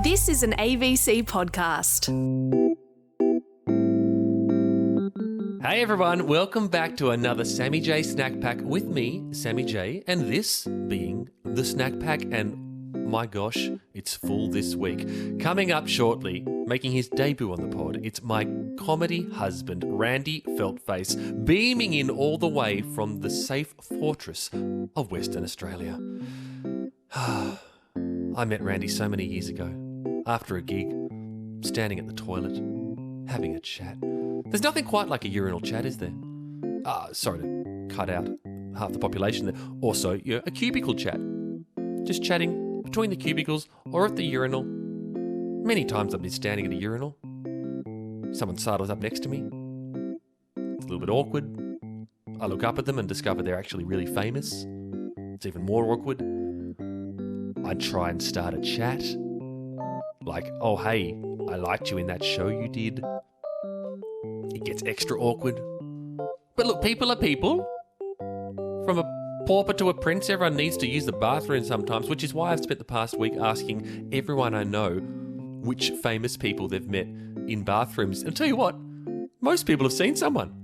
This is an ABC podcast. Hey everyone, welcome back to another Sammy J Snack Pack with me, Sammy J, and this being the Snack Pack, and my gosh, it's full this week. Coming up shortly, making his debut on the pod, it's my comedy husband, Randy Feltface, beaming in all the way from the safe fortress of Western Australia. I met Randy so many years ago, after a gig, standing at the toilet, having a chat. There's nothing quite like a urinal chat, is there? Sorry to cut out half the population there. Also, a cubicle chat. Just chatting between the cubicles or at the urinal. Many times I've been standing at a urinal. Someone sidles up next to me. It's a little bit awkward. I look up at them and discover they're actually really famous. It's even more awkward. I try and start a chat. Like, oh hey, I liked you in that show you did. It gets extra awkward. But look, people are people. From a pauper to a prince, everyone needs to use the bathroom sometimes, which is why I've spent the past week asking everyone I know which famous people they've met in bathrooms. And I'll tell you what, most people have seen someone.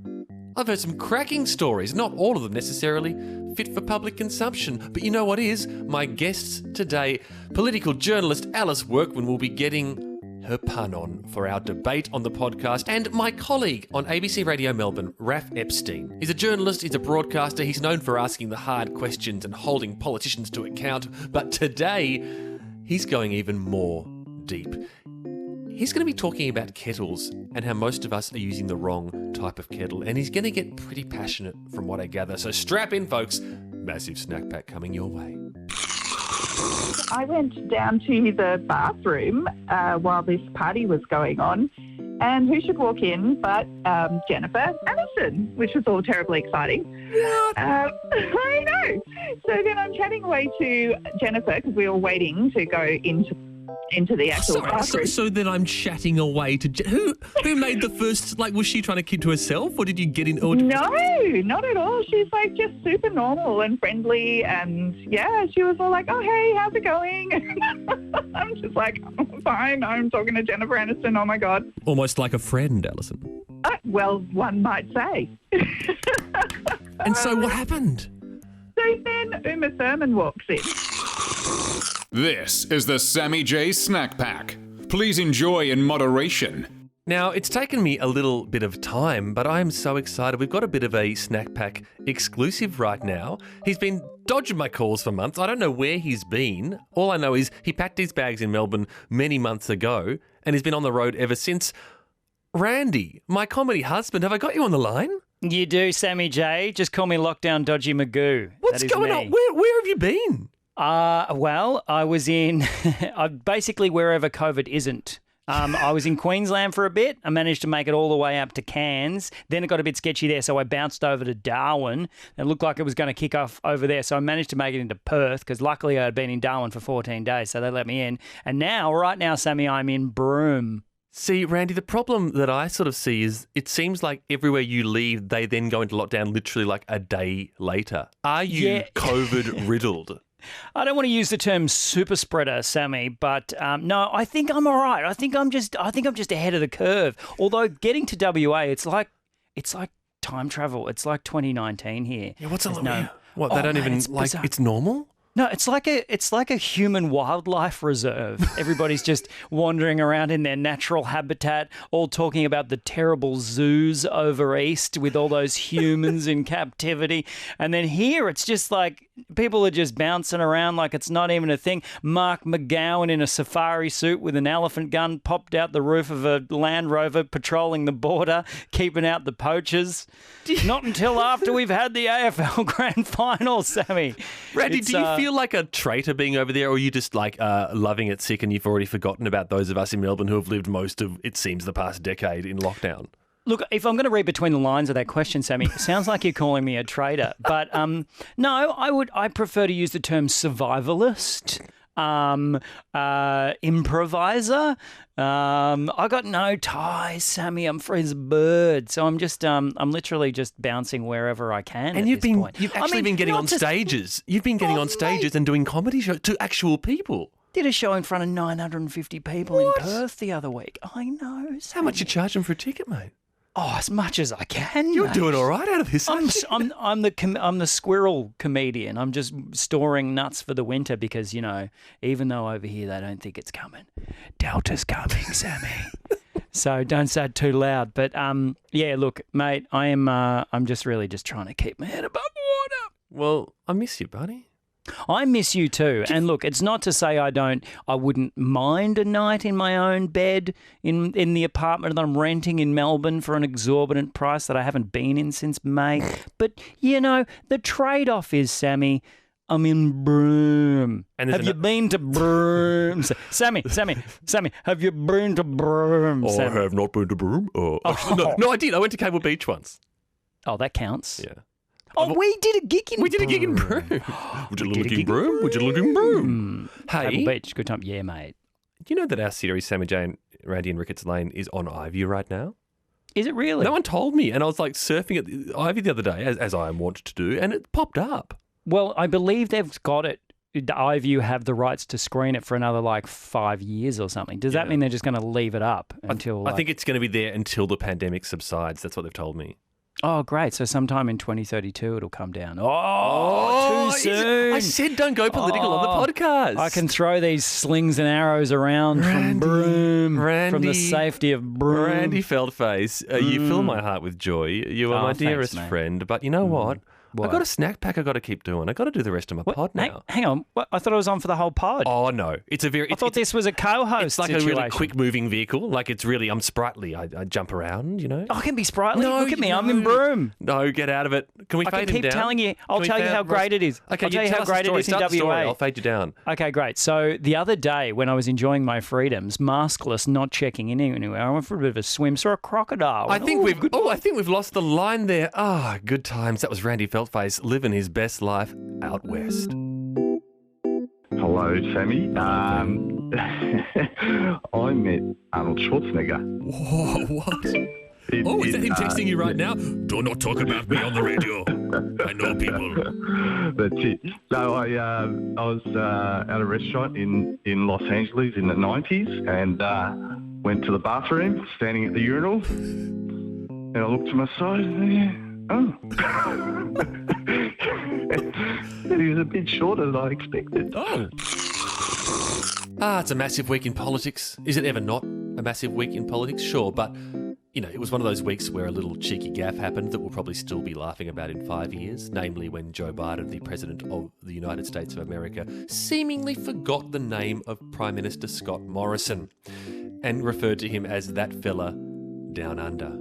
I've heard some cracking stories, not all of them necessarily fit for public consumption. But you know what is? My guests today, political journalist Alice Workman, will be getting her pun on for our debate on the podcast, and my colleague on ABC Radio Melbourne, Raph Epstein. He's a journalist, he's a broadcaster, he's known for asking the hard questions and holding politicians to account, but today he's going even more deep. He's going to be talking about kettles and how most of us are using the wrong type of kettle, and he's going to get pretty passionate from what I gather. So strap in, folks. Massive snack pack coming your way. I went down to the bathroom while this party was going on, and who should walk in but Jennifer Aniston, which was all terribly exciting. I know. So then I'm chatting away to Jennifer because we were waiting to go into the actual bathroom. So then I'm chatting away to who made the first, like, was she trying to keep to herself, or did you get in? Or No, not at all. She's like just super normal and friendly, and yeah, she was all like, oh hey, how's it going? I'm just like, oh, fine, I'm talking to Jennifer Aniston, oh my God. Almost like a friend, Alison. Well, one might say. And so what happened? So then Uma Thurman walks in. This is the Sammy J Snack Pack. Please enjoy in moderation. Now, it's taken me a little bit of time, but I'm so excited. We've got a bit of a Snack Pack exclusive right now. He's been dodging my calls for months. I don't know where he's been. All I know is he packed his bags in Melbourne many months ago, and he's been on the road ever since. Randy, my comedy husband, have I got you on the line? You do, Sammy J. Just call me Lockdown Dodgy Magoo. What's going on? Where have you been? Well, I was in basically wherever COVID isn't. I was in Queensland for a bit. I managed to make it all the way up to Cairns. Then it got a bit sketchy there, so I bounced over to Darwin. It looked like it was going to kick off over there, so I managed to make it into Perth because luckily I had been in Darwin for 14 days, so they let me in. And right now, Sammy, I'm in Broome. See, Randy, the problem that I sort of see is it seems like everywhere you leave, they then go into lockdown literally like a day later. Are you COVID riddled? I don't want to use the term super spreader, Sammy, but no, I think I'm all right. I think I'm just ahead of the curve. Although getting to WA, it's like time travel. It's like 2019 here. Yeah, what's They don't even like bizarre. It's normal? No, it's like a human wildlife reserve. Everybody's just wandering around in their natural habitat, all talking about the terrible zoos over east with all those humans in captivity. And then here it's just like people are just bouncing around like it's not even a thing. Mark McGowan in a safari suit with an elephant gun popped out the roof of a Land Rover patrolling the border, keeping out the poachers. Not until after we've had the AFL Grand Final, Sammy. Randy, do you feel like a traitor being over there, or are you just like loving it sick and you've already forgotten about those of us in Melbourne who have lived most of, it seems, the past decade in lockdown? Look, if I'm going to read between the lines of that question, Sammy, it sounds like you're calling me a traitor. But no, I prefer to use the term survivalist. Improviser. I got no ties, Sammy. I'm free as a bird. So I'm just, I'm literally just bouncing wherever I can. And you've actually been getting on stages. You've been getting on stages and doing comedy shows to actual people. Did a show in front of 950 people in Perth the other week. I know. How much you charging for a ticket, mate? Oh, as much as I can. You're mate. doing all right out of this. I'm the squirrel comedian. I'm just storing nuts for the winter because, you know, even though over here they don't think it's coming, Delta's coming, Sammy. So don't say it too loud. But yeah, look, mate, I'm just really just trying to keep my head above water. Well, I miss you, buddy. I miss you too. And look, it's not to say I wouldn't mind a night in my own bed in the apartment that I'm renting in Melbourne for an exorbitant price that I haven't been in since May. But, you know, the trade-off is, Sammy, I'm in Broome. Have you been to Broome? Sammy, have you been to Broome? Oh, I have not been to Broome. Actually, no, I did. I went to Cable Beach once. Oh, that counts. Yeah. Oh, we did a gig in Broome. We did a gig in Broome. Would you look in Broome? Would you look in Broome? Hey. Cable Beach, good time. Yeah, mate. Do you know that our series, Sammy J and Randy and Ricketts Lane, is on iView right now? Is it really? No one told me. And I was like surfing at iView the other day, as I am wont to do, and it popped up. Well, I believe they've got it. iView have the rights to screen it for another 5 years or something. Does that mean they're just going to leave it up until? I think it's going to be there until the pandemic subsides. That's what they've told me. Oh, great. So sometime in 2032 it'll come down. Oh, too soon. I said don't go political on the podcast. I can throw these slings and arrows around from Broome, from the safety of Broome. Randy Feltface, you fill my heart with joy. You are my dearest friend. But you know what? I've got a snack pack I've got to keep doing. I've got to do the rest of my pod now. Hang on. What? I thought I was on for the whole pod. Oh, no. I thought this was a co-host It's like situation. a really quick-moving vehicle. Like, it's really, I'm sprightly. I jump around, you know. I can be sprightly. No, look at me. I'm in Broome. No, get out of it. Can we fade him down? I can keep telling you. I'll tell you how great it is. Okay, I'll tell you how great it is in WA. I'll fade you down. Okay, great. So the other day when I was enjoying my freedoms, maskless, not checking in anywhere, I went for a bit of a swim, saw a crocodile. I think we've lost the line there. Good times. That was Randy Feltface living his best life out west. Hello, Sammy. I met Arnold Schwarzenegger. Whoa, what? Is that him texting you right now? Do not talk about me on the radio. I know people. That's it. No, I was at a restaurant in Los Angeles in the 90s and went to the bathroom, standing at the urinal, and I looked to my side. He was a bit shorter than I expected. It's a massive week in politics. Is it ever not a massive week in politics? Sure, but, you know, it was one of those weeks where a little cheeky gaffe happened that we'll probably still be laughing about in 5 years, namely when Joe Biden, the President of the United States of America, seemingly forgot the name of Prime Minister Scott Morrison and referred to him as that fella down under.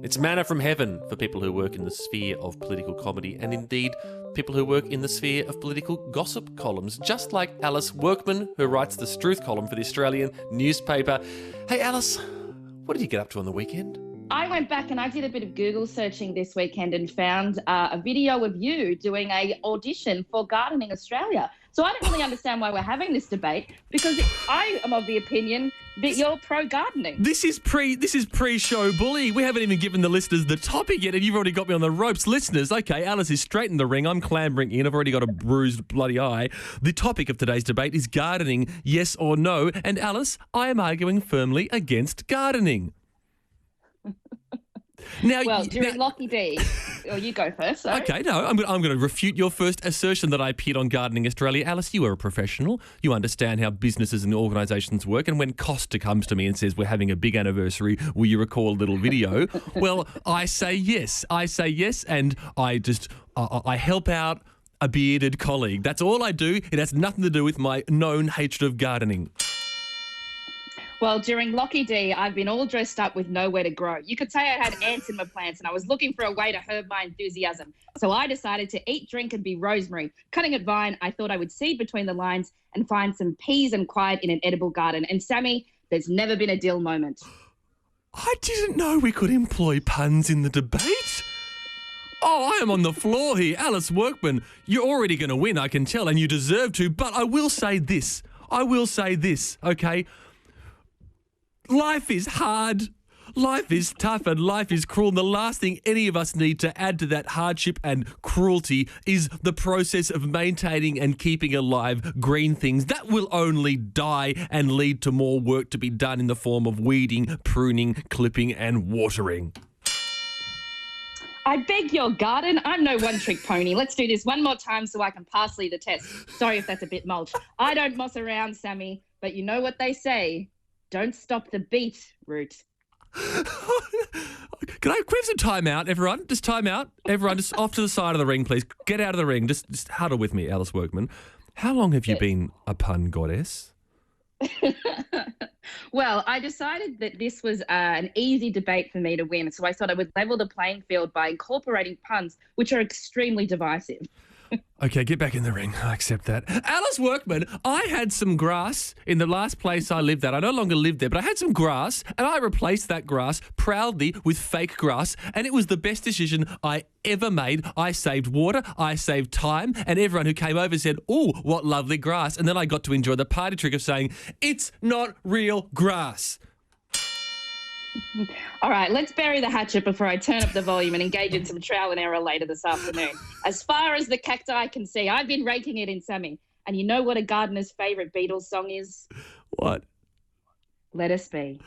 It's manna from heaven for people who work in the sphere of political comedy and indeed people who work in the sphere of political gossip columns, just like Alice Workman, who writes the Struth column for the Australian newspaper. Hey, Alice, what did you get up to on the weekend? I went back and I did a bit of Google searching this weekend and found a video of you doing a audition for Gardening Australia. So I don't really understand why we're having this debate because I am of the opinion that you're pro-gardening. This is pre-show bully. We haven't even given the listeners the topic yet and you've already got me on the ropes. Listeners, okay, Alice is straight in the ring. I'm clambering in. I've already got a bruised bloody eye. The topic of today's debate is gardening, yes or no. And Alice, I am arguing firmly against gardening. Now, during Lockie D, you go first. Sorry. Okay, no, I'm going to refute your first assertion that I appeared on Gardening Australia. Alice, you are a professional. You understand how businesses and organisations work. And when Costa comes to me and says, we're having a big anniversary, will you record a little video? Well, I say yes. And I help out a bearded colleague. That's all I do. It has nothing to do with my known hatred of gardening. Well, during Lockie D, I've been all dressed up with nowhere to grow. You could say I had ants in my plants and I was looking for a way to herb my enthusiasm. So I decided to eat, drink and be rosemary. Cutting at vine, I thought I would seed between the lines and find some peas and quiet in an edible garden. And Sammy, there's never been a dill moment. I didn't know we could employ puns in the debate. Oh, I am on the floor here. Alice Workman, you're already going to win, I can tell, and you deserve to. But I will say this, okay? Life is hard. Life is tough and life is cruel. And the last thing any of us need to add to that hardship and cruelty is the process of maintaining and keeping alive green things. That will only die and lead to more work to be done in the form of weeding, pruning, clipping and watering. I beg your garden. I'm no one-trick pony. Let's do this one more time so I can pass Lee the test. Sorry if that's a bit mulch. I don't moss around, Sammy, but you know what they say. Don't stop the beat, Root. Can I have some time out, everyone? Just time out. Everyone, just off to the side of the ring, please. Get out of the ring. Just huddle with me, Alice Workman. How long have you been a pun goddess? Well, I decided that this was an easy debate for me to win, so I thought I would level the playing field by incorporating puns, which are extremely divisive. Okay, get back in the ring. I accept that. Alice Workman, I had some grass in the last place I lived at. I no longer live there, but I had some grass and I replaced that grass proudly with fake grass, and it was the best decision I ever made. I saved water, I saved time, and everyone who came over said, "Oh, what lovely grass." And then I got to enjoy the party trick of saying, "It's not real grass." All right, let's bury the hatchet before I turn up the volume and engage in some trial and error later this afternoon. As far as the cacti can see, I've been raking it in, Sammy. And you know what a gardener's favourite Beatles song is? What? Let Us Be.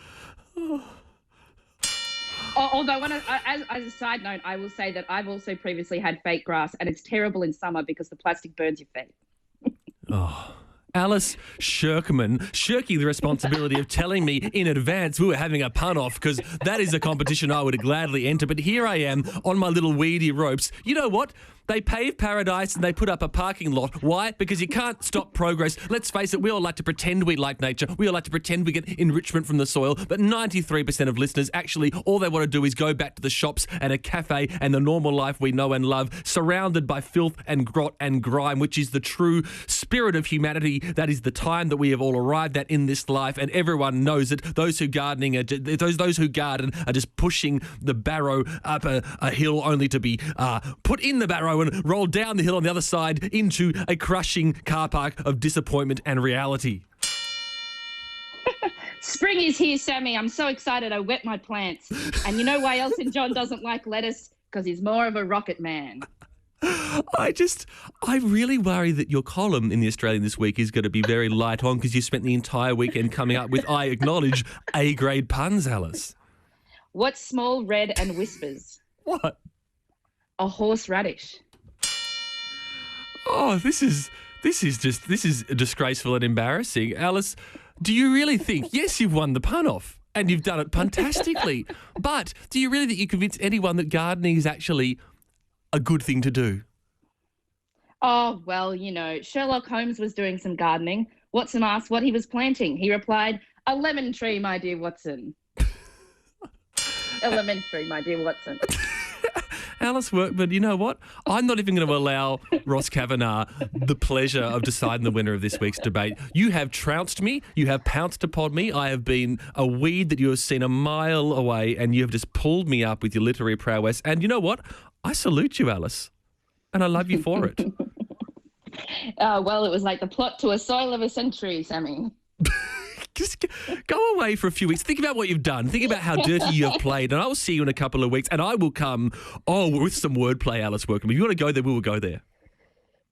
Although, as a side note, I will say that I've also previously had fake grass, and it's terrible in summer because the plastic burns your feet. Oh. Alice Shirkman shirking the responsibility of telling me in advance we were having a pun off, because that is a competition I would gladly enter. But here I am on my little weedy ropes. You know what? They pave paradise and they put up a parking lot. Why? Because you can't stop progress. Let's face it, we all like to pretend we like nature. We all like to pretend we get enrichment from the soil. But 93% of listeners, actually, all they want to do is go back to the shops and a cafe and the normal life we know and love, surrounded by filth and grot and grime, which is the true spirit of humanity. That is the time that we have all arrived at in this life, and everyone knows it. Those who gardening are those who garden are just pushing the barrow up a hill, only to be put in the barrow and roll down the hill on the other side into a crushing car park of disappointment and reality. Spring is here, Sammy. I'm so excited I wet my plants. And you know why Elton John doesn't like lettuce? Because he's more of a rocket man. I really worry that your column in The Australian this week is going to be very light on, because you spent the entire weekend coming up with, I acknowledge, A-grade puns, Alice. What's small, red and whispers? What? A horseradish. Oh, this is disgraceful and embarrassing. Alice, do you really think, yes, you've won the pun off and you've done it fantastically, but do you really think you convince anyone that gardening is actually a good thing to do? Oh, well, you know, Sherlock Holmes was doing some gardening. Watson asked what he was planting. He replied, "A lemon tree, my dear Watson." Elementary, my dear Watson. Alice Workman, you know what? I'm not even going to allow Ross Kavanagh the pleasure of deciding the winner of this week's debate. You have trounced me. You have pounced upon me. I have been a weed that you have seen a mile away, and you have just pulled me up with your literary prowess. And you know what? I salute you, Alice, and I love you for it. Well, it was like the plot to A Soil of a Century, Sammy. Just go away for a few weeks. Think about what you've done. Think about how dirty you have played, and I will see you in a couple of weeks, and I will come, with some wordplay, Alice Workman. If you want to go there, we will go there.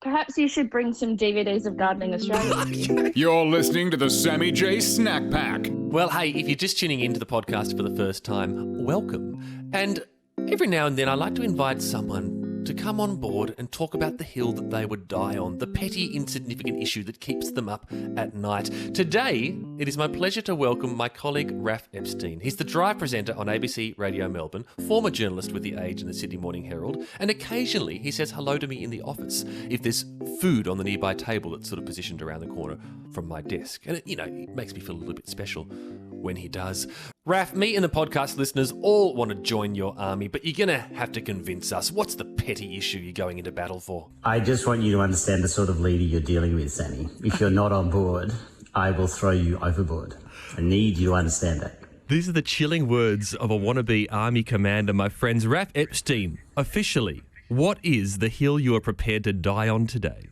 Perhaps you should bring some DVDs of Gardening Australia. You're listening to the Sammy J Snack Pack. Well, hey, if you're just tuning into the podcast for the first time, welcome. And every now and then I like to invite someone to come on board and talk about the hill that they would die on, the petty, insignificant issue that keeps them up at night. Today, it is my pleasure to welcome my colleague, Raph Epstein. He's the drive presenter on ABC Radio Melbourne, former journalist with The Age and the Sydney Morning Herald, and occasionally he says hello to me in the office if there's food on the nearby table that's sort of positioned around the corner from my desk. And it makes me feel a little bit special when he does. Raph, me and the podcast listeners all want to join your army, but you're going to have to convince us. What's the petty issue you're going into battle for? I just want you to understand the sort of leader you're dealing with, Sammy. If you're not on board, I will throw you overboard. I need you to understand that. These are the chilling words of a wannabe army commander, my friends. Raph Epstein, officially, what is the hill you are prepared to die on today?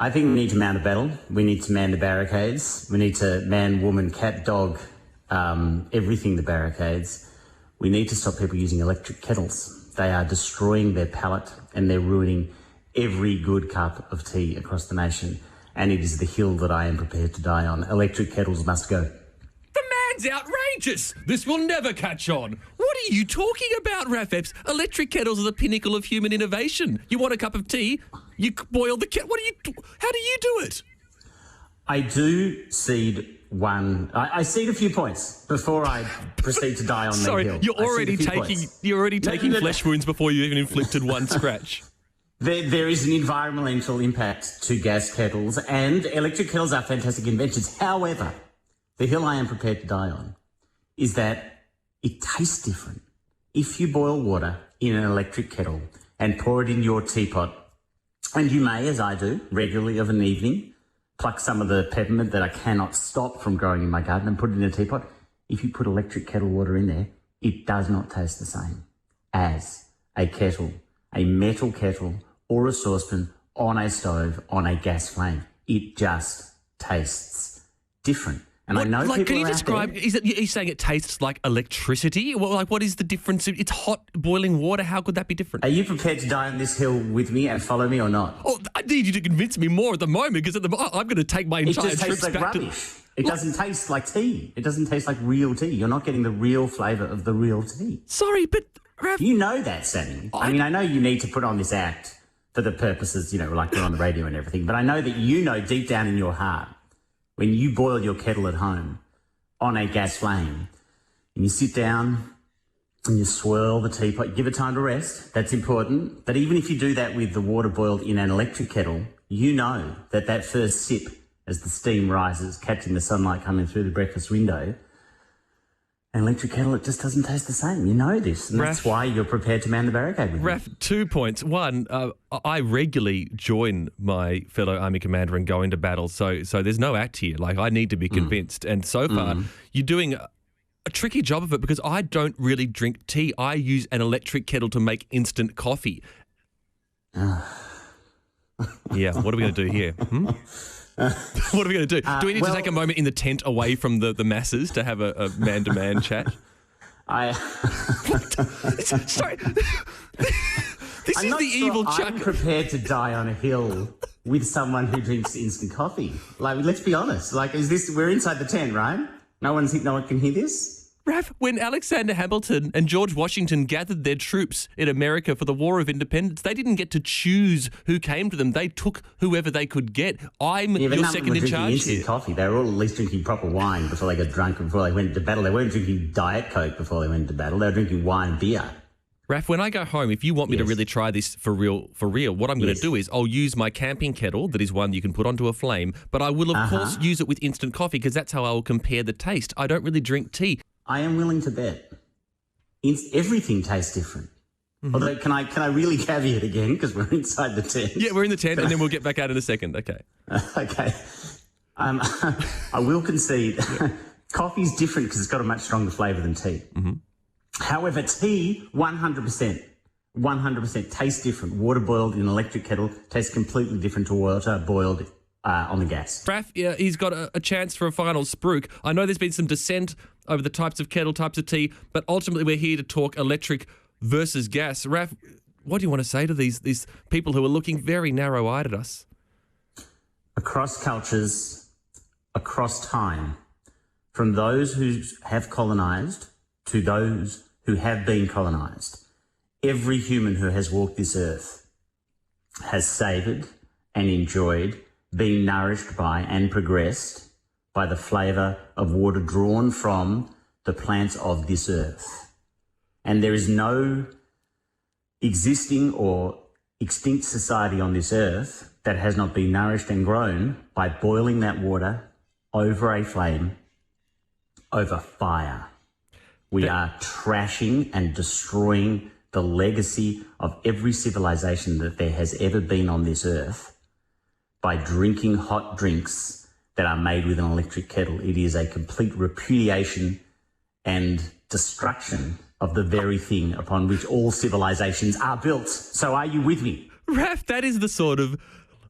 I think we need to mount a battle. We need to man the barricades. We need to man, woman, cat, dog, everything the barricades. We need to stop people using electric kettles. They are destroying their palate and they're ruining every good cup of tea across the nation. And it is the hill that I am prepared to die on. Electric kettles must go. The man's outrageous. This will never catch on. What are you talking about, Rafeps? Electric kettles are the pinnacle of human innovation. You want a cup of tea? You boil the kettle. How do you do it? I do cede one. I cede a few points before I proceed to die on the hill. Sorry, you're already taking flesh wounds before you even inflicted one scratch. There is an environmental impact to gas kettles, and electric kettles are fantastic inventions. However, the hill I am prepared to die on is that it tastes different. If you boil water in an electric kettle and pour it in your teapot, and you may, as I do, regularly of an evening, pluck some of the peppermint that I cannot stop from growing in my garden and put it in a teapot. If you put electric kettle water in there, it does not taste the same as a kettle, a metal kettle or a saucepan on a stove on a gas flame. It just tastes different. And I know people can you out describe, there, are you saying it tastes like electricity? What is the difference? It's hot, boiling water. How could that be different? Are you prepared to die on this hill with me and follow me or not? Oh, I need you to convince me more at the moment because I'm going to take my entire It just tastes trips like back rubbish. It doesn't taste like tea. It doesn't taste like real tea. You're not getting the real flavour of the real tea. Sorry, but Raph, You know that, Sammy. I mean, I know you need to put on this act for the purposes, like we're on the radio and everything, but I know that you know deep down in your heart, when you boil your kettle at home on a gas flame and you sit down and you swirl the teapot, give it time to rest, that's important. But even if you do that with the water boiled in an electric kettle, you know that first sip as the steam rises, catching the sunlight coming through the breakfast window, an electric kettle, it just doesn't taste the same. You know this, and that's why you're prepared to man the barricade with me. Raph, 2 points. One, I regularly join my fellow Army commander and go into battle, so there's no act here. I need to be convinced. And so far, you're doing a tricky job of it because I don't really drink tea. I use an electric kettle to make instant coffee. Yeah, what are we going to do here? What are we going to do? Do we need to take a moment in the tent away from the masses to have a man-to-man chat? Sorry. This is the evil Chuck. I'm prepared to die on a hill with someone who drinks instant coffee. Let's be honest. We're inside the tent, right? No one can hear this? Raph, when Alexander Hamilton and George Washington gathered their troops in America for the War of Independence, they didn't get to choose who came to them. They took whoever they could get. I'm your second in charge instant here. Coffee. They were all at least drinking proper wine before they got drunk and before they went into battle. They weren't drinking Diet Coke before they went into battle. They were drinking wine and beer. Raph, when I go home, if you want me to really try this for real, what I'm going to do is I'll use my camping kettle, that is one you can put onto a flame, but I will, of course, use it with instant coffee because that's how I will compare the taste. I don't really drink tea. I am willing to bet everything tastes different. Although, can I really caveat again because we're inside the tent? Yeah, we're in the tent and then we'll get back out in a second. Okay. Okay. I will concede coffee's different because it's got a much stronger flavour than tea. However, tea, 100% tastes different. Water boiled in an electric kettle tastes completely different to water boiled on the gas. Raph, he's got a chance for a final spruik. I know there's been some dissent over the types of kettle, types of tea, but ultimately we're here to talk electric versus gas. Raph, what do you want to say to these people who are looking very narrow-eyed at us? Across cultures, across time, from those who have colonised to those who have been colonised, every human who has walked this earth has savoured and enjoyed, been nourished by and progressed by the flavour of water drawn from the plants of this earth. And there is no existing or extinct society on this earth that has not been nourished and grown by boiling that water over a flame, over fire. We are trashing and destroying the legacy of every civilization that there has ever been on this earth by drinking hot drinks that are made with an electric kettle. It is a complete repudiation and destruction of the very thing upon which all civilizations are built. So are you with me? Raph, that is the sort of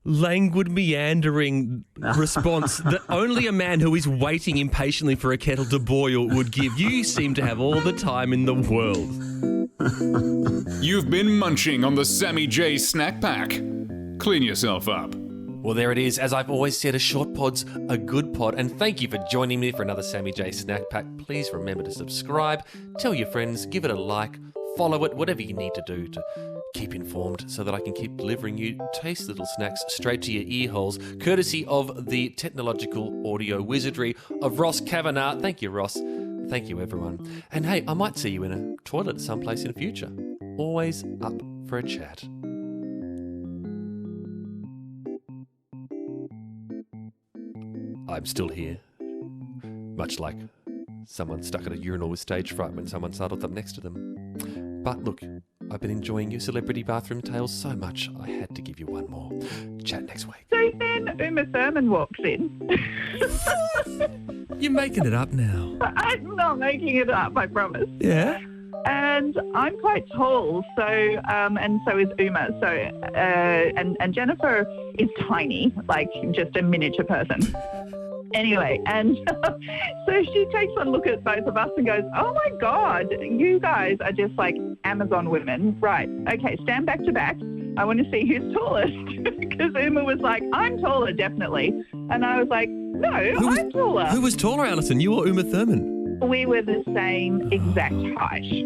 languid, meandering response that only a man who is waiting impatiently for a kettle to boil would give. You seem to have all the time in the world. You've been munching on the Sammy J Snack Pack. Clean yourself up. Well, there it is. As I've always said, a short pod's a good pod. And thank you for joining me for another Sammy J Snack Pack. Please remember to subscribe, tell your friends, give it a like, follow it, whatever you need to do to keep informed so that I can keep delivering you tasty little snacks straight to your ear holes, courtesy of the technological audio wizardry of Ross Kavanagh. Thank you, Ross. Thank you, everyone. And hey, I might see you in a toilet someplace in future. Always up for a chat. I'm still here. Much like someone stuck at a urinal with stage fright when someone sidled up next to them. But look, I've been enjoying your celebrity bathroom tales so much, I had to give you one more. Chat next week. So then Uma Thurman walks in. You're making it up now. I'm not making it up, I promise. Yeah? And I'm quite tall, so and so is Uma. So and Jennifer is tiny, like just a miniature person. Anyway, and so she takes one look at both of us and goes, "Oh my God, you guys are just like Amazon women, right? Okay, stand back to back. I want to see who's tallest." Because Uma was like, "I'm taller, definitely," and I was like, "No, I'm taller." Who was taller, Alison? You or Uma Thurman? We were the same exact height.